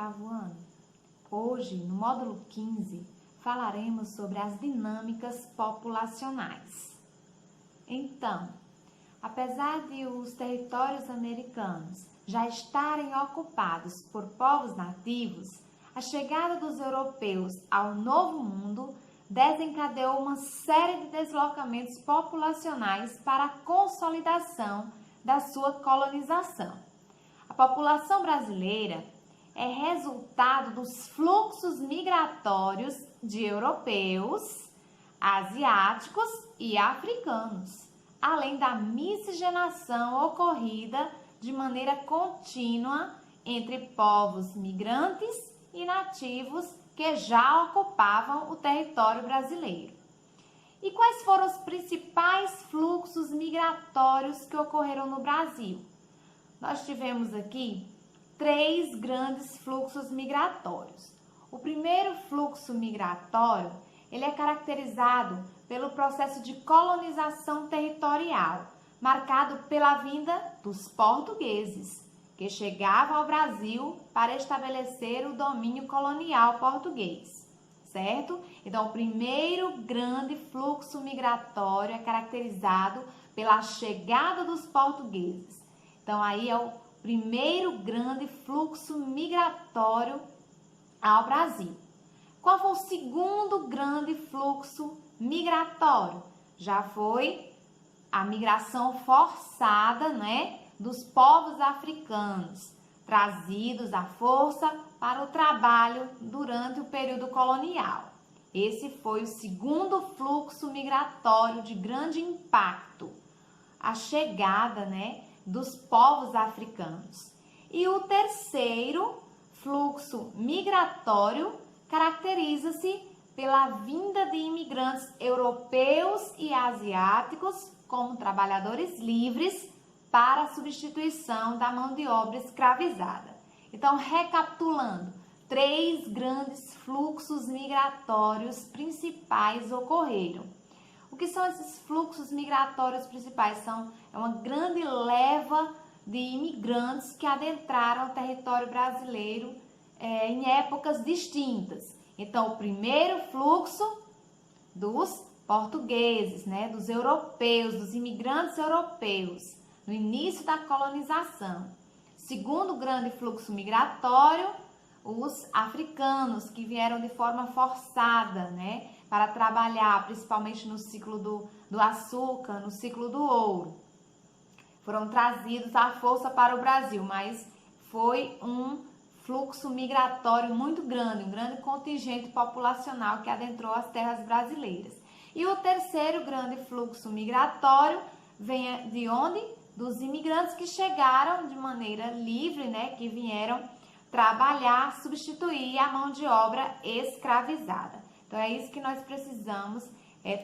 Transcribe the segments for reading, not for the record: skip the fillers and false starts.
oitavo ano. Hoje, no módulo 15, falaremos sobre as dinâmicas populacionais. Então, apesar de os territórios americanos já estarem ocupados por povos nativos, a chegada dos europeus ao Novo Mundo desencadeou uma série de deslocamentos populacionais para a consolidação da sua colonização. A população brasileira é resultado dos fluxos migratórios de europeus, asiáticos e africanos, além da miscigenação ocorrida de maneira contínua entre povos migrantes e nativos que já ocupavam o território brasileiro. E quais foram os principais fluxos migratórios que ocorreram no Brasil? Nós tivemos aqui 3 grandes fluxos migratórios. O primeiro fluxo migratório, ele é caracterizado pelo processo de colonização territorial, marcado pela vinda dos portugueses, que chegavam ao Brasil para estabelecer o domínio colonial português, certo? Então, o primeiro grande fluxo migratório é caracterizado pela chegada dos portugueses. Então, aí é o primeiro grande fluxo migratório ao Brasil. Qual foi o segundo grande fluxo migratório? Já foi a migração forçada, né, dos povos africanos, trazidos à força para o trabalho durante o período colonial. Esse foi o segundo fluxo migratório de grande impacto, a chegada, né, dos povos africanos. E o terceiro fluxo migratório caracteriza-se pela vinda de imigrantes europeus e asiáticos como trabalhadores livres para a substituição da mão de obra escravizada. Então, recapitulando, 3 grandes fluxos migratórios principais ocorreram. O que são esses fluxos migratórios principais? É uma grande leva de imigrantes que adentraram o território brasileiro em épocas distintas. Então, o primeiro fluxo dos portugueses, né, dos europeus, dos imigrantes europeus, no início da colonização. Segundo grande fluxo migratório, os africanos que vieram de forma forçada, né, para trabalhar, principalmente no ciclo do açúcar, no ciclo do ouro. Foram trazidos à força para o Brasil, mas foi um fluxo migratório muito grande, um grande contingente populacional que adentrou as terras brasileiras. E o terceiro grande fluxo migratório vem de onde? Dos imigrantes que chegaram de maneira livre, né, que vieram trabalhar, substituir a mão de obra escravizada. Então, é isso que nós precisamos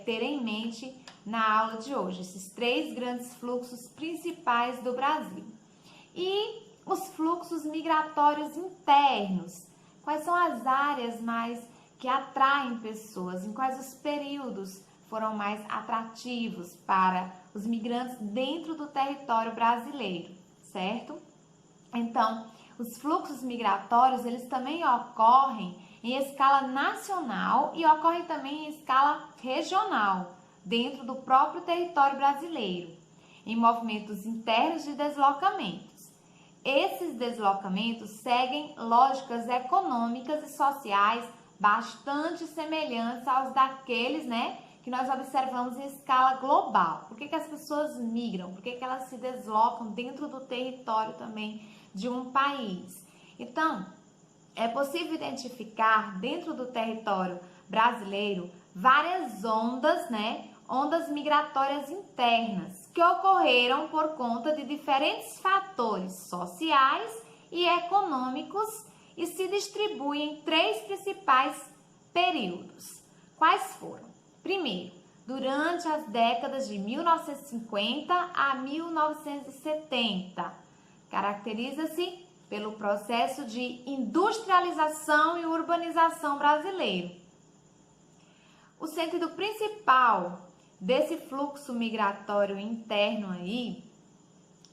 ter em mente na aula de hoje, esses 3 grandes fluxos principais do Brasil. E os fluxos migratórios internos, quais são as áreas mais que atraem pessoas, em quais os períodos foram mais atrativos para os migrantes dentro do território brasileiro, certo? Então, os fluxos migratórios, eles também ocorrem em escala nacional e ocorrem também em escala regional, dentro do próprio território brasileiro, em movimentos internos de deslocamentos. Esses deslocamentos seguem lógicas econômicas e sociais bastante semelhantes aos daqueles, né, que nós observamos em escala global. Por que as pessoas migram? Por que elas se deslocam dentro do território também de um país? Então, é possível identificar dentro do território brasileiro várias ondas, né, ondas migratórias internas que ocorreram por conta de diferentes fatores sociais e econômicos e se distribuem em 3 principais períodos. Quais foram? Primeiro, durante as décadas de 1950 a 1970, caracteriza-se pelo processo de industrialização e urbanização brasileiro. O sentido principal desse fluxo migratório interno aí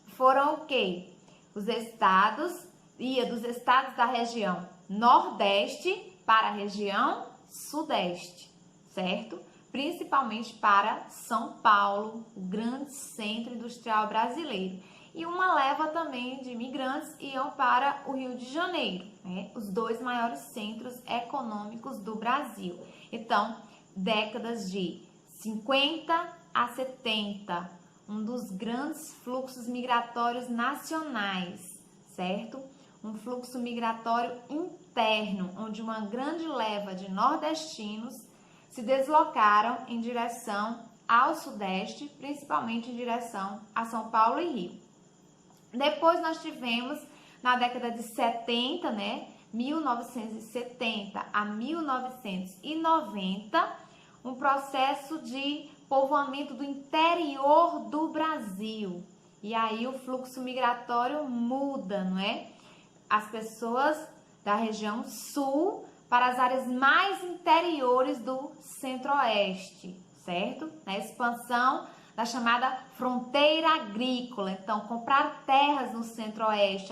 foram o quê? Os estados, dos estados da região Nordeste para a região Sudeste, certo? Principalmente para São Paulo, o grande centro industrial brasileiro. E uma leva também de imigrantes iam para o Rio de Janeiro, né? Os dois maiores centros econômicos do Brasil. Então, décadas de 50 a 70, um dos grandes fluxos migratórios nacionais, certo? Um fluxo migratório interno, onde uma grande leva de nordestinos se deslocaram em direção ao Sudeste, principalmente em direção a São Paulo e Rio. Depois nós tivemos, na década de 70, né, 1970 a 1990, um processo de povoamento do interior do Brasil. E aí o fluxo migratório muda, não é? As pessoas da região sul para as áreas mais interiores do centro-oeste, certo? Na expansão da chamada fronteira agrícola. Então, comprar terras no centro-oeste,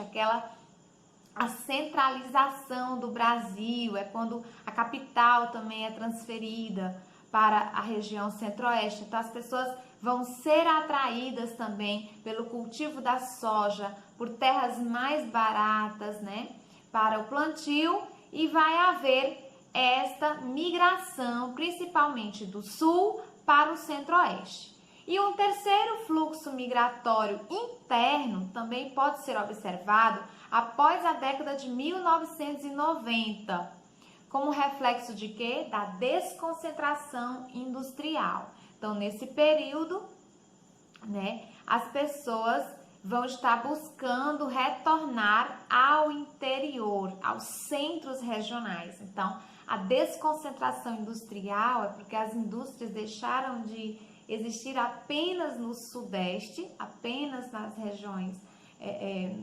a centralização do Brasil, é quando a capital também é transferida para a região centro-oeste. Então, as pessoas vão ser atraídas também pelo cultivo da soja, por terras mais baratas, né, para o plantio, e vai haver esta migração, principalmente do sul para o centro-oeste. E um terceiro fluxo migratório interno também pode ser observado após a década de 1990, como reflexo de quê? Da desconcentração industrial. Então, nesse período, né, as pessoas vão estar buscando retornar ao interior, aos centros regionais. Então, a desconcentração industrial é porque as indústrias deixaram de existir apenas no Sudeste, apenas nas regiões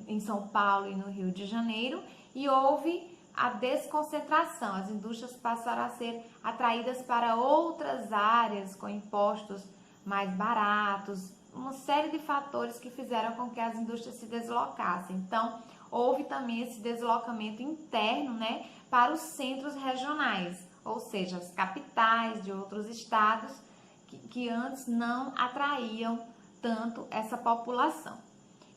em São Paulo e no Rio de Janeiro, e houve a desconcentração. As indústrias passaram a ser atraídas para outras áreas com impostos mais baratos, uma série de fatores que fizeram com que as indústrias se deslocassem. Então, houve também esse deslocamento interno, né, para os centros regionais, ou seja, as capitais de outros estados que antes não atraíam tanto essa população.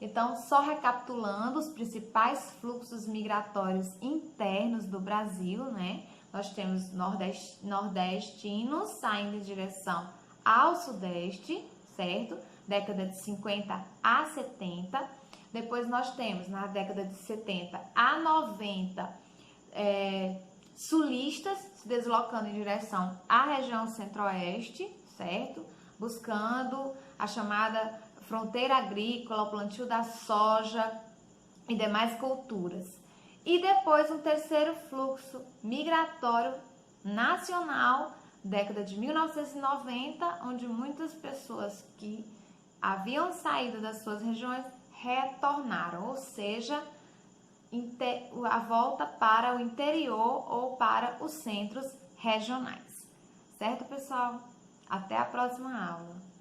Então, só recapitulando os principais fluxos migratórios internos do Brasil, né? Nós temos nordestinos saindo em direção ao Sudeste, certo? Década de 50 a 70. Depois nós temos, na década de 70 a 90, sulistas se deslocando em direção à região centro-oeste, certo? Buscando a chamada fronteira agrícola, o plantio da soja e demais culturas. E depois um terceiro fluxo migratório nacional, década de 1990, onde muitas pessoas que haviam saído das suas regiões retornaram, ou seja, a volta para o interior ou para os centros regionais. Certo, pessoal? Até a próxima aula.